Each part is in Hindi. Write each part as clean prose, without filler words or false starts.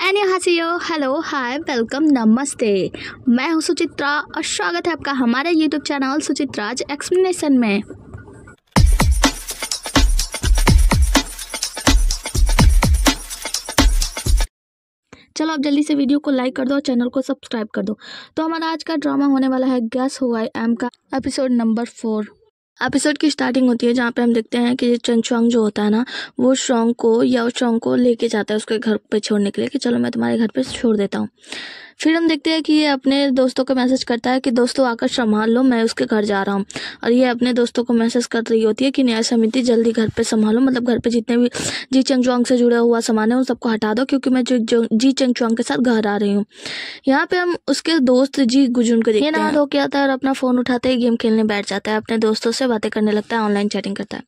अन्यहासियो, हेलो, हाय, वेलकम, नमस्ते। मैं हूं सुचित्रा और स्वागत है आपका हमारे यूट्यूब चैनल सुचित्राज एक्सप्लेनेशन में। चलो आप जल्दी से वीडियो को लाइक कर दो और चैनल को सब्सक्राइब कर दो। तो हमारा आज का ड्रामा होने वाला है गेस हू आई एम का एपिसोड नंबर 4। एपिसोड की स्टार्टिंग होती है जहाँ पे हम देखते हैं कि चंचुआंग जो होता है ना, वो शोंग को लेके जाता है उसके घर पे छोड़ने के लिए कि चलो मैं तुम्हारे घर पे छोड़ देता हूँ। फिर हम देखते हैं कि ये अपने दोस्तों को मैसेज करता है कि दोस्तों आकर संभाल लो, मैं उसके घर जा रहा हूँ। और ये अपने दोस्तों को मैसेज कर रही होती है कि न्याय समिति जल्दी घर पे संभालो, मतलब घर पे जितने भी जी चंचुआंग से जुड़ा हुआ सामान है उन सबको हटा दो क्योंकि मैं जी चंचुआंग के साथ घर आ रही हूँ। यहाँ पे हम उसके दोस्त जी गुजुन को देखते हैं। नहा धो के आता है और अपना फोन उठाते ही गेम खेलने बैठ जाता है, अपने दोस्तों से बातें करने लगता है, ऑनलाइन चैटिंग करता है।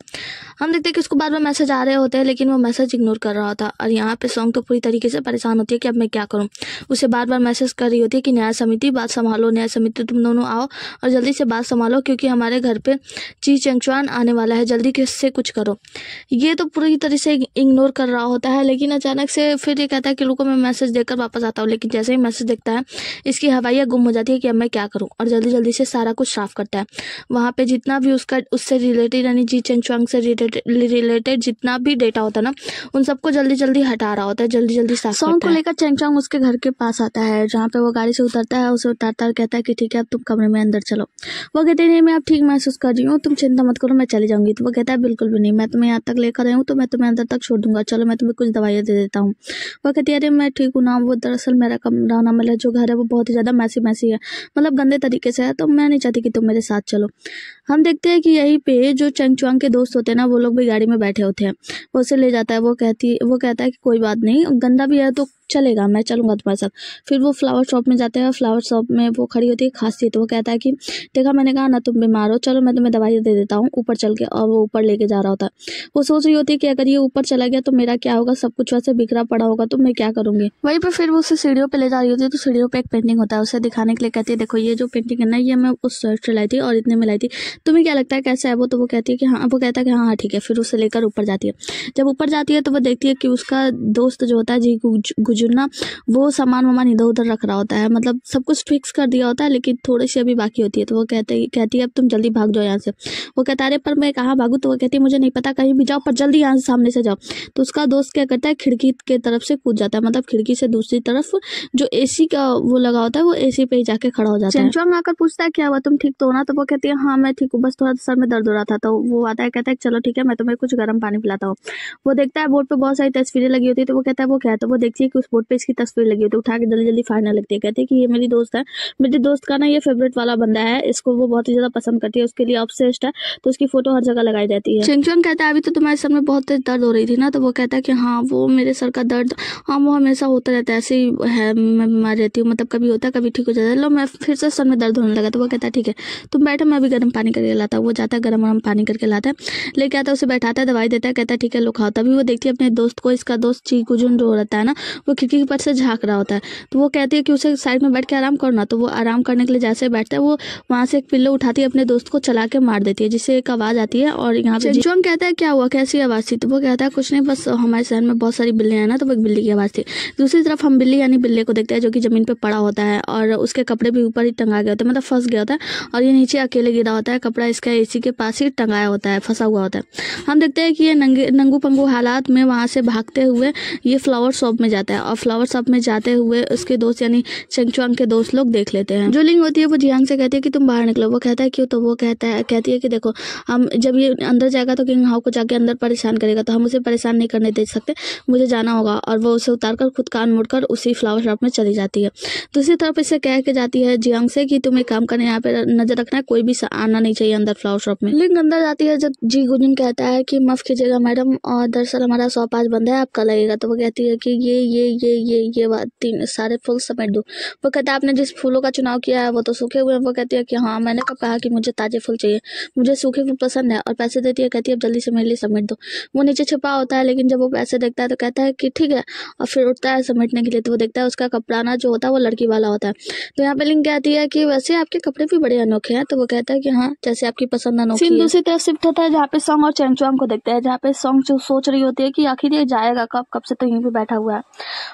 हम देखते हैं कि उसको बार बार मैसेज आ रहे होते हैं लेकिन वो मैसेज इग्नोर कर रहा होता। और यहाँ पे सॉन्ग तो पूरी तरीके से परेशान होती है कि अब मैं क्या करूँ। उसे बार बार मैसेज कर रही होती है कि न्याय समिति बात संभालो, न्याय समिति तुम दोनों आओ और जल्दी से बात संभालो क्योंकि हमारे घर पे जी चंचुआन आने वाला है, जल्दी किससे कुछ करो। ये तो पूरी तरह से इग्नोर कर रहा होता है लेकिन अचानक से फिर ये कहता है कि रुको मैं मैसेज देकर वापस आता हूँ। लेकिन जैसे ही मैसेज देखता है इसकी हवाइयाँ गुम हो जाती है कि अब मैं क्या करूँ, और जल्दी जल्दी से सारा कुछ साफ करता है। वहाँ पे जितना भी उसका उससे रिलेटेड यानी जी चंचुआंग से रिलेटेड जितना भी डेटा होता है ना, उन सबको जल्दी जल्दी हटा रहा होता है, जल्दी जल्दी साफ करता है। सॉन्ग को लेकर चंचुआंग उसके घर के पास आता है जहाँ पे वो गाड़ी से उतरता है। उसे उतारता कहता है कि ठीक है अब तुम कमरे में अंदर चलो। वो कहते हैं नहीं मैं अब ठीक महसूस कर रही हूँ, तुम चिंता मत करो, मैं चली जाऊंगी। तो वो कहता है बिल्कुल भी नहीं, मैं तुम्हें यहाँ तक लेकर आई हूँ तो मैं तुम्हें अंदर तक छोड़ दूंगा, चलो मैं तुम्हें कुछ दवाइयाँ दे देता हूँ। वो कहती है अरे मैं ठीक हूँ ना, वो दरअसल मेरा कमरा ना, मेरा जो घर है वो बहुत ही ज्यादा मैसी है, मतलब गंदे तरीके से है, तो मैं नहीं चाहती कि तुम मेरे साथ चलो। हम देखते हैं कि यहीं पे जो चंचुआंग के दोस्त होते हैं ना, वो लोग भी गाड़ी में बैठे होते हैं। वो उसे ले जाता है। वो कहता है कि कोई बात नहीं, गंदा भी है तो चलेगा, मैं चलूंगा तुम्हारे साथ। फिर वो फ्लावर शॉप में जाते हैं। फ्लावर शॉप में वो खड़ी होती है खांसती है तो वो कहता है कि देखा मैंने कहा ना तुम बीमार हो, चलो मैं तुम्हें दवाई दे देता हूँ ऊपर चल के। और वो ऊपर लेके जा रहा होता है। वो सोच रही होती है कि अगर ये ऊपर चला गया तो मेरा क्या होगा, सब कुछ वैसे बिखरा पड़ा होगा तो मैं क्या करूंगी। वहीं पर फिर वो उसे सीढ़ियों पे ले जा रही होती है तो सीढ़ियों पे एक पेंटिंग होता है। उसे दिखाने के लिए कहती है देखो ये जो पेंटिंग है ना, ये मैं उस शर्ट से लाई थी और इतने में लाई थी, तुम्हें क्या लगता है कैसा है वो। तो वो कहती है कि हाँ, वो कहता है कि हाँ ठीक है। फिर उसे लेकर ऊपर जाती है। जब ऊपर जाती है तो वो देखती है कि उसका दोस्त जो होता है जी गुजुन ना, वो सामान इधर उधर रख रहा होता है, मतलब सब कुछ फिक्स कर दिया होता है लेकिन थोड़ी सी अभी बाकी होती है। तो वो कहती है अब तुम जल्दी भाग जाओ यहाँ से। वो कहता है अरे पर मैं कहाँ भागू। तो वो कहती है मुझे नहीं पता, कहीं भी जाओ पर जल्दी यहाँ से सामने से जाओ। तो उसका दोस्त क्या करता है, खिड़की के तरफ से कूद जाता है, मतलब खिड़की से दूसरी तरफ जो एसी का वो लगा होता है वो एसी पे ही जाके खड़ा हो जाता है। चंचुआंग आकर पूछता है क्या हुआ, तुम ठीक तो हो ना। तो वो कहती है हाँ मैं ठीक हूँ, बस थोड़ा सर में दर्द हो रहा था। तो वो आता है कहता है चलो ठीक है मैं तुम्हें कुछ गर्म पानी पिलाता हूँ। वो देखता है बोर्ड पे बहुत सारी तस्वीरें लगी होती है। तो वो कहता है वो क्या है। तो वो देखती है कि उस बोर्ड पे इसकी तस्वीर लगी होती है। उठा के जल्दी जल्दी फाड़ने लगती है। कहती है कि ये मेरी दोस्त है, मेरी दोस्त का ना ये फेवरेट वाला बंदा है, इसको वो बहुत ही ज्यादा पसंद करती है, उसके लिए ऑब्सेस्ड है, तो उसकी फोटो हर जगह लगाई जाती है। चंचुआंग कहता है अभी तो तुम्हारे सर में बहुत तेज दर्द हो रही थी ना। तो वो कहता है कि हाँ वो मेरे सर का दर्द, हाँ वो हमेशा होता रहता है, ऐसे ही है, मैं बीमार रहती हूँ, मतलब कभी होता है कभी ठीक हो जाता है। लो मैं फिर से सर में दर्द होने लगा। तो वो कहता है ठीक है तुम बैठो, मैं अभी गर्म पानी करके लाता हूँ। वो जाता है गर्म पानी करके लाता है, लेके आता है, उसे बैठाता है, दवाई देता है, कहता है ठीक है लो खाओ। तभी वो देखती है अपने दोस्त को, इसका दोस्त ची गुजुन जो रहता है ना, वो खिड़की पर से झांक रहा होता है। तो वो कहती है कि उसे साइड में बैठ के आराम करो ना। तो वो आराम करने के लिए जैसे बैठता है वो वहां से एक पिल्लो उठाती है, अपने दोस्त को चला के मार देती है, जिससे एक आवाज आती है। और यहाँ पे चंचुआंग कहता है क्या हुआ, कैसी आवाज थी। तो वो कहता है कुछ नहीं, बस हमारे शहर में बहुत सारी बिल्लियां हैं ना, तो वो एक बिल्ली की आवाज थी। दूसरी तरफ हम बिल्ली यानी बिल्ले को देखते हैं जो कि जमीन पे पड़ा होता है और उसके कपड़े भी ऊपर ही टंगा गए होते हैं, मतलब फंस गया होता है, और ये नीचे अकेले गिरा होता है, कपड़ा इसका एसी के पास ही टंगाया होता है, फंसा हुआ होता है। हम देखते हैं कि ये नंगू पंगू हालात में वहां से भागते हुए ये फ्लावर शॉप में जाता है, और फ्लावर शॉप में जाते हुए उसके दोस्त यानी चंचुआंग के दोस्त लोग देख लेते हैं। जो लिंग होती है वो जियांग से कहती है कि तुम बाहर निकलो। वो कहता है क्यों। तो वो कहती है कि देखो हम जब ये अंदर जाएगा तो किंग हाउ को जाके अंदर परेशान करेगा, तो हम उसे परेशान नहीं करने दे सकते, मुझे जाना होगा। और वो उसे उतारकर खुद कान मुड़कर उसी फ्लावर शॉप में चली जाती है। दूसरी तरफ इसे कह के जाती है जियांग से कि तुम एक काम करना, यहाँ पे नजर रखना है, कोई भी आना नहीं चाहिए अंदर फ्लावर शॉप में। लिंग अंदर जाती है जब जी गुजुन कहता है कि माफ कीजिएगा मैडम, और दरअसल हमारा शॉप आज बंद है, आपका लगेगा। तो वो कहती है कि ये बात तीन सारे फूल समेट दो। वो कहता है आपने जिस फूलों का चुनाव किया है वो तो सूखे हुए हैं। वो कहती है कि हाँ मैंने कब कहा कि मुझे ताजे फूल चाहिए, मुझे सूखे फूल पसंद है। और पैसे देती है, कहती है अब जल्दी से मेरे लिए समेट दो। वो नीचे छुपा होता है लेकिन जब वो पैसे देखता है तो कहता है कि ठीक है, और फिर उठता है समेटने के लिए। तो वो देखता है उसका कपड़ा ना जो होता है वो लड़की वाला होता है। तो यहाँ पे लिंग कहती है कि वैसे आपके कपड़े भी बड़े अनोखे हैं। तो वो कहता है कि हाँ जैसे आपकी पसंद अनोखी है। दूसरी तरफ शिफ्ट होता है जहाँ पे सॉन्ग और चंचुआंग को देखते हैं, जहाँ पे सॉन्ग जो सोच रही होती है कि आखिर ये जाएगा कब से तो यहीं पे बैठा हुआ है।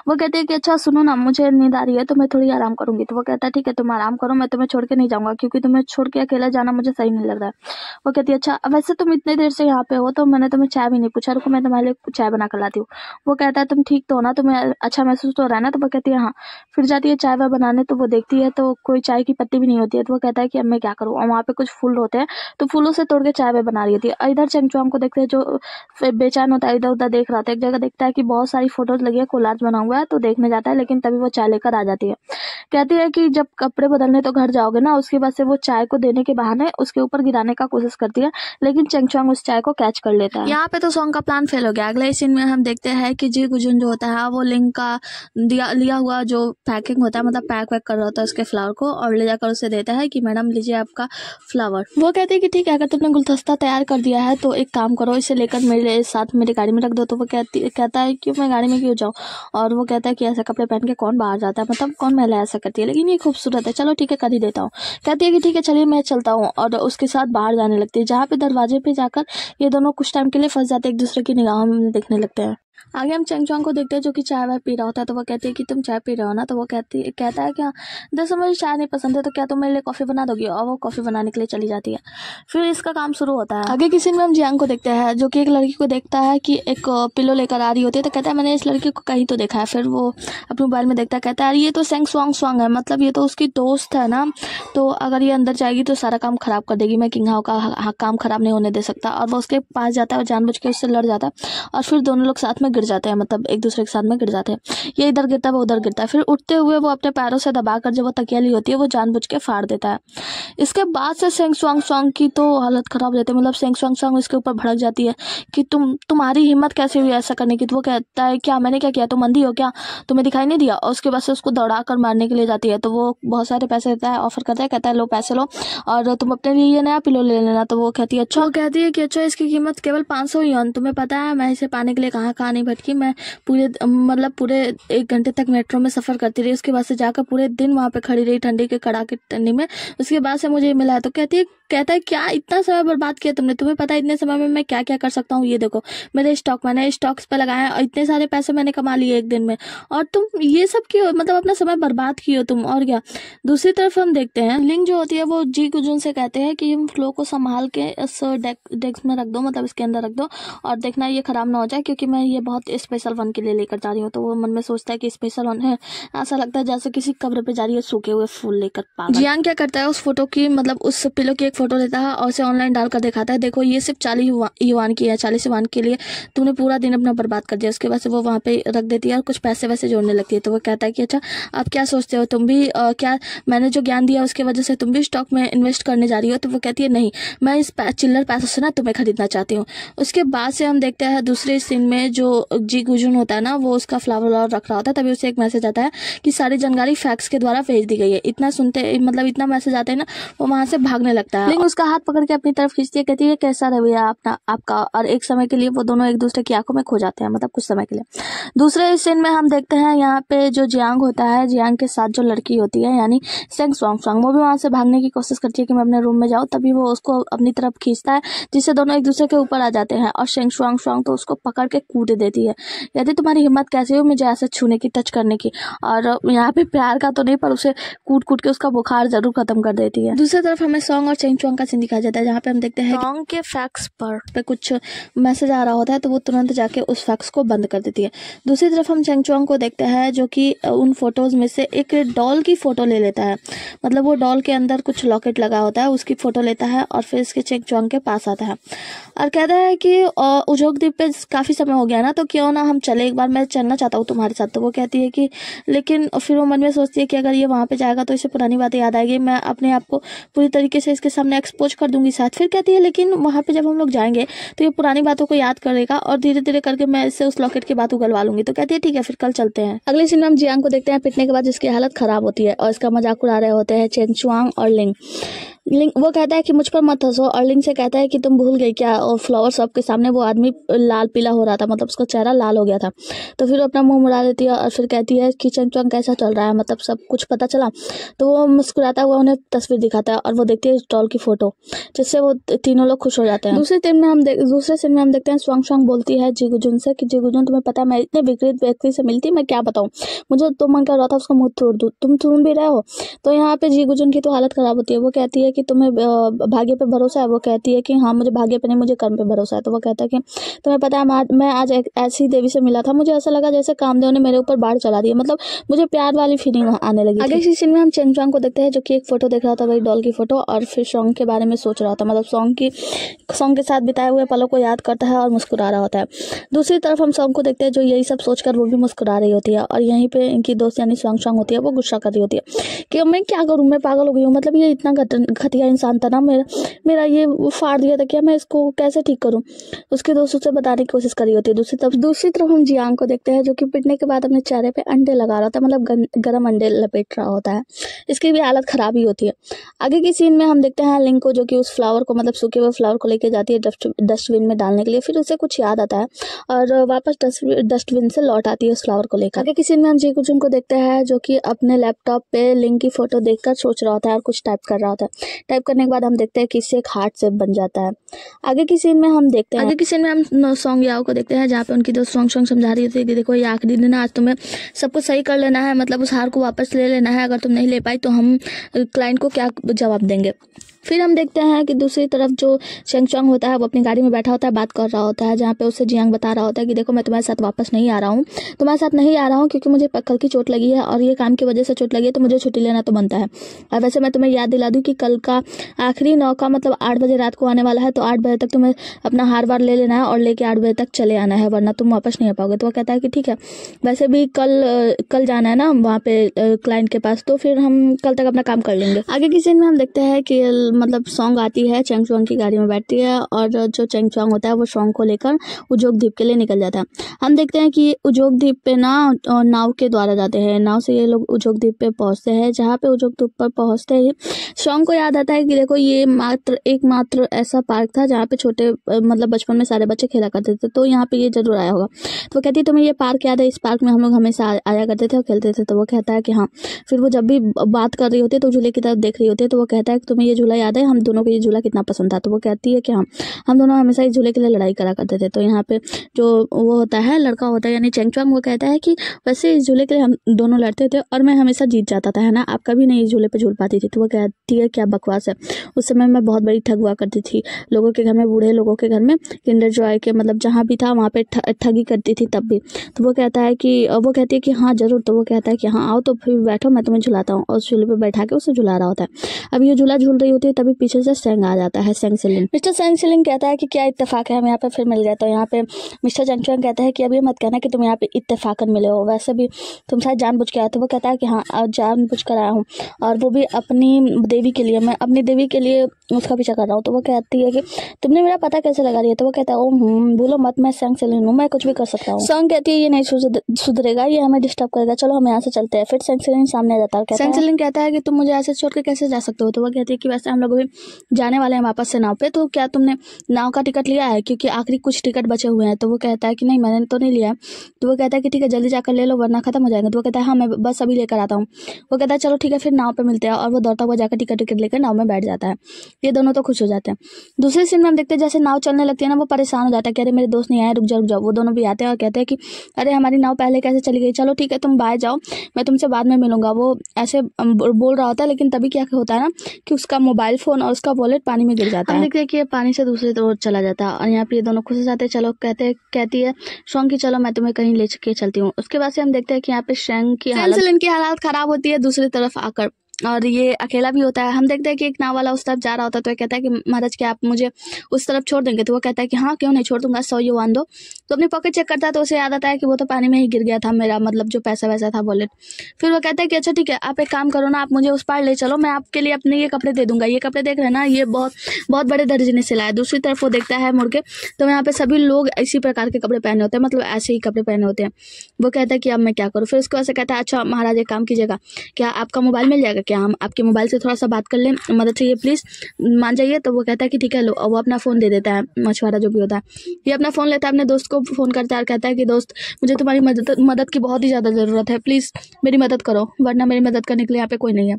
वो कहती है कि अच्छा सुनो ना, मुझे नींद आ रही है तो मैं थोड़ी आराम करूंगी। तो वो कहता है ठीक है तुम आराम करो, मैं तुम्हें छोड़ के नहीं जाऊंगा, क्योंकि तुम्हें छोड़ के अकेला जाना मुझे सही नहीं लग रहा है। वो कहती है अच्छा वैसे तुम इतनी देर से यहाँ पे हो तो मैंने तुम्हें चाय भी नहीं पूछा, रुको मैं तुम्हारे लिए चाय बना कर लाती हूँ। वो कहता है तुम ठीक तो हो ना, तुम्हें अच्छा महसूस तो हो रहा है ना। तो वो कहती है हाँ। फिर जाती है चाय वाय बनाने, तो वो देखती है तो कोई चाय की पत्ती भी नहीं होती है। तो वो कहता है कि अब मैं क्या करूँ, और वहाँ पे कुछ फूल होते हैं तो फूलों से तोड़ के चाय वाय बना रही होती है। इधर चंचुआंग को देखते हैं जो बेचैन होता है, इधर उधर देख रहा था। एक जगह देखता है कि बहुत सारी फोटोज लगी है, कोलाज बना हुआ है, तो देखने जाता है, लेकिन तभी वो चाय लेकर आ जाती है। कहती है कि जब कपड़े बदलने तो घर जाओगे ना, उसके बाद से वो चाय को देने के बहाने उसके ऊपर गिराने का कोशिश करती है, लेकिन चंचुआंग उस चाय को कैच कर लेता है। यहाँ पे तो सॉन्ग का प्लान फेल हो गया। अगले सीन में हम देखते हैं कि जी गुजुन जो होता है वो लिंग का लिया हुआ जो पैकिंग होता है, मतलब पैक वैक कर रहा होता है उसके फ्लावर को, और ले जाकर उसे देता है कि मैडम लीजिए आपका फ्लावर। वो कहती है कि ठीक है, अगर तुमने गुलदस्ता तैयार कर दिया है तो एक काम करो, इसे लेकर मेरे साथ मेरी गाड़ी में रख दो। तो वो कहता है कि मैं गाड़ी में क्यों जाऊँ, और वो कहता है कि ऐसे कपड़े पहन के कौन बाहर जाता है, मतलब कौन महिला ऐसा करती है, लेकिन ये खूबसूरत है, चलो ठीक है कर ही देता हूँ। कहती है कि ठीक है चलिए मैं चलता हूँ, और उसके साथ बाहर जाने लगती है, जहाँ पे दरवाजे पे जाकर ये दोनों कुछ टाइम के लिए फंस जाते हैं, एक दूसरे की निगाहों में देखने लगते हैं। आगे हम चंचुआंग को देखते हैं जो कि चाय वाय पी रहा होता है। तो वो कहती है कि तुम चाय पी रहे हो ना। तो वो कहता है कि हाँ दरअसल मुझे चाय नहीं पसंद है, तो क्या तुम मेरे लिए कॉफ़ी बना दोगी, और वो कॉफ़ी बनाने के लिए चली जाती है। फिर इसका काम शुरू होता है। आगे किसी में हम जियांग को देखते हैं जो कि एक लड़की को देखता है कि एक पिलो लेकर आ रही होती है। तो कहता है मैंने इस लड़की को कहीं तो देखा है। फिर वो अपने मोबाइल में देखता है, कहता है ये तो सेंग स्वांग है, मतलब ये तो उसकी दोस्त है ना, तो अगर ये अंदर जाएगी तो सारा काम खराब कर देगी, मैं किंग हाओ का काम खराब नहीं होने दे सकता। और वो उसके पास जाता है और जानबूझ के उससे लड़ जाता है, और फिर दोनों लोग साथ में गिर जाते हैं, मतलब एक दूसरे के साथ में गिर जाते हैं। ये इधर गिरता है वो उधर गिरता है। फिर उठते हुए वो अपने पैरों से दबाकर जो वो तकिया ली होती है वो जानबूझ के फाड़ देता है। इसके बाद से सेंग स्वांग की तो हालत खराब हो जाती है, मतलब सेंग स्वांग इसके ऊपर भड़क जाती है कि तुम्हारी हिम्मत कैसे हुई ऐसा करने की। तो वो कहता है क्या मैंने क्या किया, तुम अंधी हो क्या, तुम्हें दिखाई नहीं दिया। और उसके बाद से उसको दौड़ा कर मारने के लिए जाती है। तो वो बहुत सारे पैसे देता है, ऑफर करता है, कहता है लो पैसे लो और तुम अपने लिए ये नया पिलो ले लेना। तो वो कहती है अच्छा, वो कहती है कि अच्छा इसकी कीमत केवल 500 युआन, तुम्हें पता है मैं इसे पाने के लिए कहाँ कहाँ नहीं भटकी, मैं पूरे 1 घंटे तक मेट्रो में सफर करती रही, उसके बाद से जाकर पूरे दिन वहां पे खड़ी रही ठंडी के कड़ाके ठंडी में, उसके बाद से मुझे मिला है। तो कहता है क्या इतना समय बर्बाद किया तुमने, तुम्हें पता है इतने समय में मैं क्या क्या कर सकता हूँ, ये देखो मेरे मैंने स्टॉक्स पे लगाए और इतने सारे पैसे मैंने कमा लिए 1 दिन में, और तुम ये सब क्यों, मतलब अपना समय बर्बाद किए तुम, और क्या। दूसरी तरफ हम देखते हैं लिंग जो होती है वो जी गुजुन से कहते हैं कि इन फ्लो को संभाल के इस डेस्क में रख दो, मतलब इसके अंदर रख दो, और देखना ये खराब ना हो जाए, क्योंकि मैं ये बहुत स्पेशल वन के लिए लेकर जा रही हूँ। तो वो मन में सोचता है कि स्पेशल वन है, ऐसा लगता है जैसे किसी कब्र पे जा रही है सूखे हुए फूल लेकर। पागल जियांग क्या करता है, उस फोटो की मतलब उस पिलो की एक फोटो लेता है और उसे ऑनलाइन डालकर दिखाता है, देखो ये सिर्फ 40 युआन की है, 40 युआन के लिए तूने पूरा दिन अपना बर्बाद कर दिया। उसके बाद से वो वहाँ पे रख देती है और कुछ पैसे वैसे जोड़ने लगती है। तो वो कहता है कि अच्छा आप क्या सोचते हो, तुम भी क्या मैंने जो ज्ञान दिया उसकी वजह से तुम भी स्टॉक में इन्वेस्ट करने जा रही हो। तो वो कहती है नहीं, मैं इस चिल्लर पैसों से ना तुम्हें खरीदना चाहती हूँ। उसके बाद से हम देखते हैं दूसरे सीन में जो जी गुजुन होता है ना, वो उसका फ्लावर रख रहा होता है, तभी उसे एक मैसेज आता है कि सारी जानकारी फैक्स के द्वारा भेज दी गई है। इतना सुनते मतलब इतना मैसेज आता है ना, वो वहां से भागने लगता है। लेकिन उसका हाथ पकड़ के अपनी तरफ खींचती है, कहती है कैसा रवैया आपका, और एक समय के लिए वो दोनों एक दूसरे की आंखों में खो जाते हैं, मतलब कुछ समय के लिए। दूसरे सीन में हम देखते हैं यहाँ पे जो जियांग होता है, जियांग के साथ जो लड़की होती है यानी सेंग स्वांग, वो भी वहां से भागने की कोशिश करती है कि मैं अपने रूम में जाऊँ, तभी वो उसको अपनी तरफ खींचता है, जिससे दोनों एक दूसरे के ऊपर आ जाते हैं, और सेंग स्वांग तो उसको पकड़ के कूद देती है। कहती तुम्हारी हिम्मत कैसे हुई मुझे ऐसे छूने की, टच करने की, और यहाँ पे प्यार का तो नहीं पर उसे कूट के उसका बुखार जरूर खत्म कर देती है। दूसरी तरफ हमें सॉन्ग और चेंगचुआंग का सीन दिखाया जाता है, जहाँ पे हम देखते हैं सॉन्ग के फैक्स पे कुछ मैसेज आ रहा होता है, तो वो तुरंत जाके उस फैक्स को बंद कर देती है। दूसरी तरफ हम चेंगचुआंग को देखते हैं जो कि उन फोटोज में से एक डॉल की फोटो ले लेता है, मतलब वो डॉल के अंदर कुछ लॉकेट लगा होता है, उसकी फोटो लेता है और फिर इसके चेंगचुआंग के पास आता है और कहता है कि उजोग द्वीप पे काफी समय हो गया ना, तो क्यों ना हम चले, एक बार मैं चलना चाहता हूँ तुम्हारे साथ। तो वो कहती है कि लेकिन फिर वो मन में सोचती है कि अगर ये वहां पे जाएगा तो इसे पुरानी बातें याद आएगी, मैं अपने आप को पूरी तरीके से इसके सामने एक्सपोज कर दूंगी शायद। फिर कहती है लेकिन वहां पे जब हम लोग जाएंगे तो ये पुरानी बातों को याद करेगा और धीरे धीरे करके मैं इससे उस लॉकेट की बात उगलवा लूंगी। तो कहती है ठीक है फिर कल चलते हैं। अगले सीन में हम जियांग को देखते हैं पिटने के बाद जिसकी हालत खराब होती है और इसका मजाक उड़ा रहे होते हैं चेंगचुआंग और लिंग। लिंग वो कहता है कि मुझ पर मत हंसो, और लिंग से कहता है कि तुम भूल गई क्या, और फ्लावर शॉप के सामने वो आदमी लाल पीला हो रहा था, मतलब उसका चेहरा लाल हो गया था। तो फिर वो अपना मुंह मुड़ा देती है और फिर कहती है कि चंग चंग कैसा चल रहा है, मतलब सब कुछ पता चला। तो वो मुस्कुराता हुआ उन्हें तस्वीर दिखाता है और वो देखती है डॉल की फोटो, जिससे वो तीनों लोग खुश हो जाते हैं। दूसरे सीन में हम देखते हैं स्वांग स्वांग बोलती है जीगुजुन से कि जीगुजुन तुम्हें पता है मैं इतने विकृत व्यक्ति से मिलती, मैं क्या बताऊँ, मुझे तो मन कर रहा था उसका मुंह तोड़ दूँ, तुम सुन भी रहे हो। तो यहाँ पे जीगुजुन की तो हालत खराब होती है। वो कहती है कि तुम्हें भाग्य पे भरोसा है, वो कहती है कि हाँ मुझे भाग्य पे नहीं मुझे कर्म पे भरोसा है। तो वो कहता है कि तुम्हें पता है मैं आज एक ऐसी देवी से मिला था, मुझे ऐसा लगा जैसे कामदेव ने मेरे ऊपर बाढ़ चला दी, मतलब मुझे प्यार वाली फीलिंग आने लगी। आगे इसी सीन में हम चेंग चोंग को देखते हैं जो कि एक फोटो देख रहा था, वही डॉल की फोटो, और फिर सॉन्ग के बारे में सोच रहा था, मतलब सॉन्ग के साथ बिताए हुए पलों को याद करता है और मुस्कुरा रहा होता है। दूसरी तरफ हम सॉन्ग को देखते हैं जो यही सब सोचकर वो भी मुस्कुरा रही होती है, और यहीं पे इनकी दोस्त यानी स्वांग स्वांग होती है, वो गुस्सा कर रही होती है कि मैं क्या करूँ, मैं पागल हो गई हूँ, मतलब ये इतना घटिया इंसान था ना, मेरा ये फाड़ दिया था, क्या मैं इसको कैसे ठीक करूँ। उसके दोस्त उसे बताने की कोशिश कर रही होती है। दूसरी तरफ हम जियांग को देखते हैं जो कि पिटने के बाद अपने चेहरे पे अंडे लगा रहा था, मतलब गर्म अंडे लपेट रहा होता है, इसकी भी हालत खराब ही होती है। आगे की सीन में हम देखते हैं लिंग को जो कि उस फ्लावर को, मतलब सूखे हुए फ्लावर को लेके जाती है डस्टबिन में डालने के लिए। फिर उसे कुछ याद आता है और वापस डस्टबिन से लौट आती है उस फ्लावर को लेकर। आगे की सीन में हम जीगुजुन को देखते हैं जो कि अपने लैपटॉप पे लिंग की फोटो देखकर सोच रहा होता है और कुछ टाइप कर रहा होता है। टाइप करने के बाद हम देखते हैं कि इससे एक हार्ट शेप बन जाता है। आगे की सीन में हम सॉन्ग याओ को देखते हैं जहाँ पे उनकी दोस्त सॉन्ग समझा रही होती है कि देखो ये आखिरी दिन है, आज तुम्हें सब कुछ सही कर लेना है, मतलब उस हार को वापस ले लेना है, अगर तुम नहीं ले पाई तो हम क्लाइंट को क्या जवाब देंगे। फिर हम देखते हैं कि दूसरी तरफ जो चेंग चोंग होता है वो अपनी गाड़ी में बैठा होता है, बात कर रहा होता है, जहाँ पे उससे जियांग बता रहा होता है कि देखो मैं तुम्हारे साथ वापस नहीं आ रहा हूँ, क्योंकि मुझे कल की चोट लगी है और ये काम की वजह से चोट लगी है, तो मुझे छुट्टी लेना तो बनता है। और वैसे मैं तुम्हें याद दिला दूँ कि कल का आखिरी नौका मतलब 8 बजे रात को आने वाला है, तो 8 बजे तक तुम्हें अपना हार वार ले लेना है और लेके 8 बजे तक चले आना है, वरना तुम वापस नहीं आ पाओगे। तो वो कहता है कि ठीक है, वैसे भी कल जाना है ना वहाँ पे क्लाइंट के पास, तो फिर हम कल तक अपना काम कर लेंगे। आगे की सीन में हम देखते हैं कि मतलब सॉन्ग आती है, चेंग चोंग की गाड़ी में बैठती है और जो चेंग चोंग होता है वो सॉन्ग को लेकर उजोग द्वीप के लिए निकल जाता है। हम देखते हैं कि उजोग द्वीप पे ना नाव के द्वारा जाते हैं, नाव से ये लोग उजोग द्वीप पे पहुंचते हैं। जहाँ पे उजोग द्वीप पर पहुंचते ही सॉन्ग को याद आता है कि देखो ये एकमात्र ऐसा पार्क था जहाँ पे छोटे मतलब बचपन में सारे बच्चे खेला करते थे, तो यहाँ पे ये जरूर आया होगा। तो वो कहती है तुम्हें ये पार्क याद है, इस पार्क में हम लोग हमेशा आया करते थे और खेलते थे। तो वो कहता है कि हाँ। फिर वो जब भी बात कर रही होती है तो झूले की तरफ देख रही होती है, तो वो कहता है कि तुम्हें ये झूला याद है, हम दोनों को ये झूला कितना पसंद था। तो वो कहती है कि हाँ, हम दोनों हमेशा इस झूले के लिए लड़ाई करा करते थे। तो यहाँ पे जो वो होता है लड़का होता है यानी चेंग चोंग, वो कहता है कि वैसे इस झूले के लिए हम दोनों लड़ते थे और मैं हमेशा जीत जाता था, है ना, आप कभी नहीं इस झूले पे झूल पाती थी। तो वो कहती है क्या बकवास है, उस समय मैं बहुत बड़ी ठग हुआ करती थी, लोगों के घर में, बूढ़े लोगों के घर में, किंडर जॉय के मतलब जहाँ भी था वहाँ पे ठगी करती थी तब भी। तो वो कहती है कि हाँ जरूर। तो वो कहता है कि हाँ आओ तो फिर बैठो, मैं तुम्हें झुलाता हूँ, और उस झूले पे बैठा के उसे झुला रहा होता है। अब ये झूला झूल रही होती है तभी पीछे से सेंग आ जाता है, Seng ceiling. Mister Seng ceiling कहता है कि क्या इत्तेफाक है, हम यहाँ पे फिर मिल गए। तो यहाँ पे मिस्टर चेंग चोंग कहता है कि अब ये मत कहना कि तुम यहाँ पे इत्तेफाकन मिले हो, वैसे भी तुम शायद जानबूझ के आए। तो वो कहता है कि हाँ जानबूझ कर आया हूँ, और वो भी अपनी देवी के लिए, मैं अपनी देवी के लिए उसका पीछा कर रहा हूँ। तो वो कहती है कि तुमने मेरा पता कैसे लगा दिया। तो वो कहता है बोलो मत, मैं सेंग सिलिंग हूँ, मैं कुछ भी कर सकता हूँ। सॉन्ग कहती है ये नहीं सुधरेगा, ये हमें डिस्टर्ब करेगा, चलो हम यहाँ से चलते हैं। फिर सेंग सिलिंग सामने आ जाता है। सेंग सिलिंग कहता है कि तुम मुझे ऐसे छोड़ के कैसे जा सकते हो। तो वो कहती है कि वैसे हम लोग भी जाने वाले हैं वापस से नाव पे, तो क्या तुमने नाव का टिकट लिया है, क्योंकि आखिरी कुछ टिकट बचे हुए हैं। तो वो कहता है कि नहीं मैंने तो नहीं लिया। तो वो कहता है कि ठीक है जल्दी जाकर ले लो वरना खत्म हो जाएगा। तो वो कहता है हाँ मैं बस अभी लेकर आता हूँ। वो कहता है चलो ठीक है फिर नाव पे मिलते हैं, और वो दौड़ता हुआ जाकर टिकट लेकर नाव में बैठ जाता है। ये दोनों तो खुश हो जाते हैं। दूसरे सीन में हम देखते हैं जैसे नाव चलने लगती है ना, वो परेशान हो जाता है, कह रहे मेरे दोस्त नहीं आए, रुक जाओ। वो दोनों भी आते हैं और कहते हैं कि अरे हमारी नाव पहले कैसे चली गई, चलो ठीक है तुम बाय जाओ, मैं तुमसे बाद में मिलूंगा। वो ऐसे बोल रहा होता है, लेकिन तभी क्या होता है ना कि उसका मोबाइल फोन और उसका वॉलेट पानी में गिर जाता है। हम देखते हैं कि ये पानी से दूसरी तरफ चला जाता है, और यहाँ पे ये दोनों खुश हो जाते हैं। चलो कहती है सॉन्ग की चलो मैं तुम्हें कहीं ले के चलती हूँ। उसके बाद से हम देखते हैं कि यहाँ पे शेंग की हालत खराब होती है दूसरी तरफ आकर, और ये अकेला भी होता है। हम देखते हैं कि एक नाव वाला उस तरफ जा रहा होता है। तो ये कहता है कि महाराज क्या आप मुझे उस तरफ छोड़ देंगे। तो वो कहता है कि हाँ क्यों नहीं, छोड़ दूंगा, 100 युआन दो। तो अपनी पॉकेट चेक करता है तो उसे याद आता है कि वो तो पानी में ही गिर गया था मेरा मतलब जो पैसा वैसा था वॉलेट। फिर वो कहता है कि अच्छा ठीक है आप एक काम करो ना, आप मुझे उस पार ले चलो, मैं आपके लिए अपने ये कपड़े दे दूंगा। ये कपड़े देख रहे हैं ना, ये बहुत बड़े दर्जने से लाया। दूसरी तरफ वो देखता है मुड़ के, तो यहाँ पे सभी लोग इसी प्रकार के कपड़े पहने होते हैं, मतलब ऐसे ही कपड़े पहने होते हैं। वो कहता है कि अब मैं क्या करूँ। फिर उसके बाद से कहता है अच्छा महाराज एक काम कीजिएगा, क्या आपका मोबाइल मिल जाएगा क्या हम आपके मोबाइल से थोड़ा सा बात कर लें, मदद चाहिए प्लीज़, मान जाइए। तो वो कहता है कि ठीक है लो, और वो अपना फ़ोन दे देता है, मछुआरा जो भी होता है। ये अपना फ़ोन लेता है, अपने दोस्त को फ़ोन करता है और कहता है कि दोस्त मुझे तुम्हारी मदद की बहुत ही ज़्यादा ज़रूरत है, प्लीज़ मेरी मदद करो, वरना मेरी मदद करने के लिए यहाँ पे कोई नहीं है।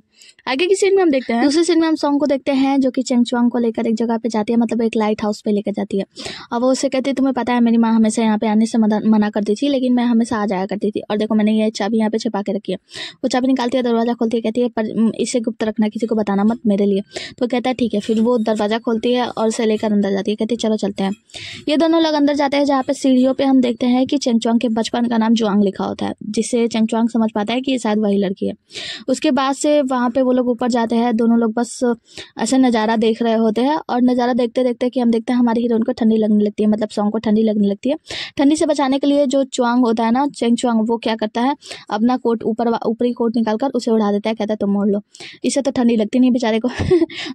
आगे की सीन में हम देखते हैं, दूसरी सीन में हम सॉन्ग को देखते हैं जो कि चेंग चुआंग को लेकर एक जगह पे जाती है, मतलब एक लाइट हाउस पे लेकर जाती है। और वो उससे कहती है तुम्हें पता है मेरी माँ हमेशा यहाँ पे आने से मना करती थी, लेकिन मैं हमेशा आ जाया करती थी, और देखो मैंने ये चाबी यहाँ पे छिपा के रखी है। वो चाबी निकालती है, दरवाज़ा खोलती है, कहती है पर इसे गुप्त रखना, किसी को बताना मत मेरे लिए। तो कहता है ठीक है। फिर वो दरवाज़ा खोलती है और उसे लेकर अंदर जाती है, कहती है चलो चलते हैं। ये दोनों लोग अंदर जाते हैं, जहाँ पे सीढ़ियों पे हम देखते हैं कि चेंग चुआंग के बचपन का नाम जुआंग लिखा होता है, जिससे चेंग चुआंग समझ पाता है कि ये शायद वही लड़की है। उसके बाद से वहाँ पे वो लोग ऊपर जाते हैं, दोनों लोग बस ऐसे नज़ारा देख रहे होते हैं, और नज़ारा देखते देखते कि हम देखते हैं हमारी हीरोइन को ठंडी लगने लगती है, मतलब सॉन्ग को ठंडी लगने लगती है। ठंडी से बचाने के लिए जो चुआंग होता है ना, चेंग चुआंग, वो क्या करता है अपना कोट ऊपरी कोट निकालकर उसे उड़ा देता है, कहता है तुम मोड़ लो, इसे तो ठंडी लगती नहीं बेचारे को।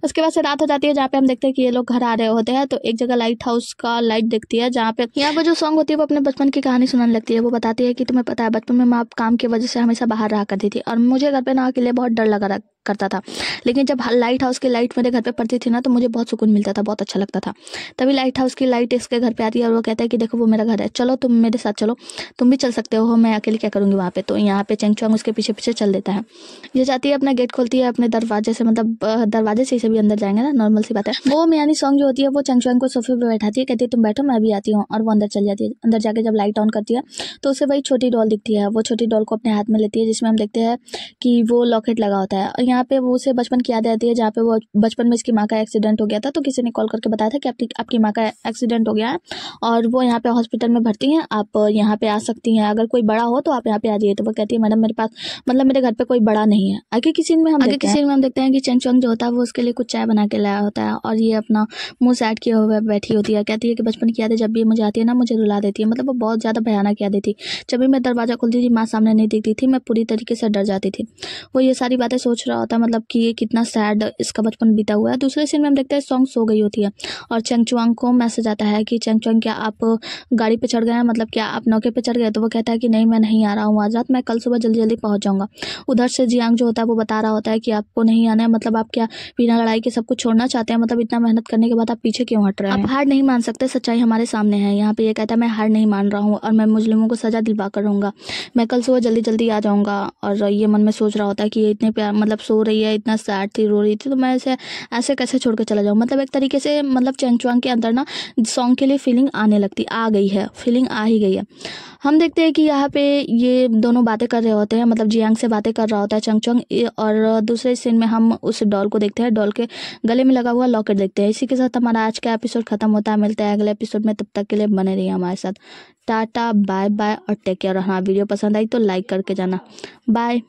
उसके बाद से रात हो जाती है, जहाँ पे हम देखते हैं कि ये लोग घर आ रहे होते हैं। तो एक जगह लाइट हाउस का लाइट दिखती है, जहाँ पे यहाँ पर जो सॉन्ग होती है वो अपने बचपन की कहानी सुनाने लगती है। वो बताती है कि तुम्हें पता है बचपन में मैं काम की वजह से हमेशा बाहर रहा करती थी, और मुझे घर पे ना अकेले बहुत डर लगा करता था, लेकिन जब लाइट हाउस की लाइट मेरे घर पे पड़ती थी ना, तो मुझे बहुत सुकून मिलता था, बहुत अच्छा लगता था। तभी लाइट हाउस की लाइट इसके घर पे आती है, और वो कहता है कि देखो वो मेरा घर है, चलो तुम मेरे साथ चलो, तुम भी चल सकते हो, मैं अकेले क्या करूँगी वहाँ पे। तो यहाँ पे चेंग चुआंग उसके पीछे पीछे चल देता है। ये जाती है, अपना गेट खोलती है अपने दरवाजे से, मतलब दरवाजे से ही सभी अंदर जाएंगे ना, नॉर्मल सी बात है। वो मियानी सॉन्ग जो होती है वो चेंग चुआंग को सोफे पे बैठाती है, कहती है तुम बैठो मैं भी आती हूँ, और वो अंदर चल जाती है। अंदर जाके जब लाइट ऑन करती है तो उसे वही छोटी डॉल दिखती है। वो छोटी डॉल को अपने हाथ में लेती है, जिसमें हम देखते हैं कि वो लॉकेट लगा होता है, और यहाँ पे वो उसे बचपन की याद आती है, जहाँ पे वो बचपन में इसकी माँ का एक्सीडेंट हो गया था। तो किसी ने कॉल करके बताया था कि आपकी माँ का एक्सीडेंट हो गया है, और वो यहाँ पे हॉस्पिटल में भर्ती हैं, आप यहाँ पे आ सकती हैं, अगर कोई बड़ा हो तो आप यहाँ पे आ जाइए। तो वो कहती है मैडम मेरे पास, मतलब मेरे घर पे कोई बड़ा नहीं है। आगे की सीन में हम देखते हैं कि चेंग चुआंग जो होता है वो उसके लिए कुछ चाय बना के लाया होता है, और ये अपना मुंह साइड किए हुए बैठी होती है। कहती है कि बचपन की यादें जब भी मुझे आती है ना, मुझे रुला देती है, मतलब वो बहुत ज़्यादा भयानक यादें थी। जब भी मैं दरवाज़ा खोलती थी, माँ सामने नहीं दिखती थी, मैं पूरी तरीके से डर जाती थी। वो ये सारी बातें सोच रहा होता है, मतलब कि ये कितना सैड इसका बचपन बीता हुआ है। दूसरे सीन में हम देखते हैं सॉन्ग सो गई होती है, और चेंग चुआंग को मैसेज आता है कि चेंग चुआंग क्या आप गाड़ी पे चढ़ गए हैं, मतलब क्या आप नौके पे चढ़ गए। तो वो कहता है कि नहीं मैं नहीं आ रहा हूँ आज रात, मैं कल सुबह जल्दी जल्दी पहुँच जाऊँगा। उधर से जियांग जो होता है वो बता रहा होता है कि आपको नहीं आना है, मतलब आप क्या बिना लड़ाई के सब कुछ छोड़ना चाहते हैं, मतलब इतना मेहनत करने के बाद आप पीछे क्यों हट रहे हैं, आप हार नहीं मान सकते, सच्चाई हमारे सामने है। यहाँ पे ये कहता है मैं हार नहीं मान रहा हूँ, और मैं मुजरिमों को सजा दिलवा कर रहूँगा, मैं कल सुबह जल्दी जल्दी आ जाऊँगा। और ये मन में सोच रहा होता है कि ये इतने प्यार, मतलब सो रही है, इतना सैड थी, रो रही थी, तो मैं ऐसे कैसे छोड़ के चला जाऊँ। मतलब एक तरीके से मतलब चेंग चुआंग के अंदर ना सॉन्ग के लिए फीलिंग आने लगती, आ गई है, फीलिंग आ ही गई है। हम देखते हैं कि यहाँ पे ये दोनों बातें कर रहे होते हैं, मतलब जियांग से बातें कर रहा होता है चेंग चुआंग, और दूसरे सीन में हम उस डॉल को देखते हैं, डॉल के गले में लगा हुआ लॉकेट देखते हैं। इसी के साथ हमारा आज का एपिसोड खत्म होता है। मिलते हैं अगले एपिसोड में, तब तक के लिए बने रहिए हमारे साथ। टाटा बाय बाय और टेक केयर। हाँ वीडियो पसंद आई तो लाइक करके जाना। बाय।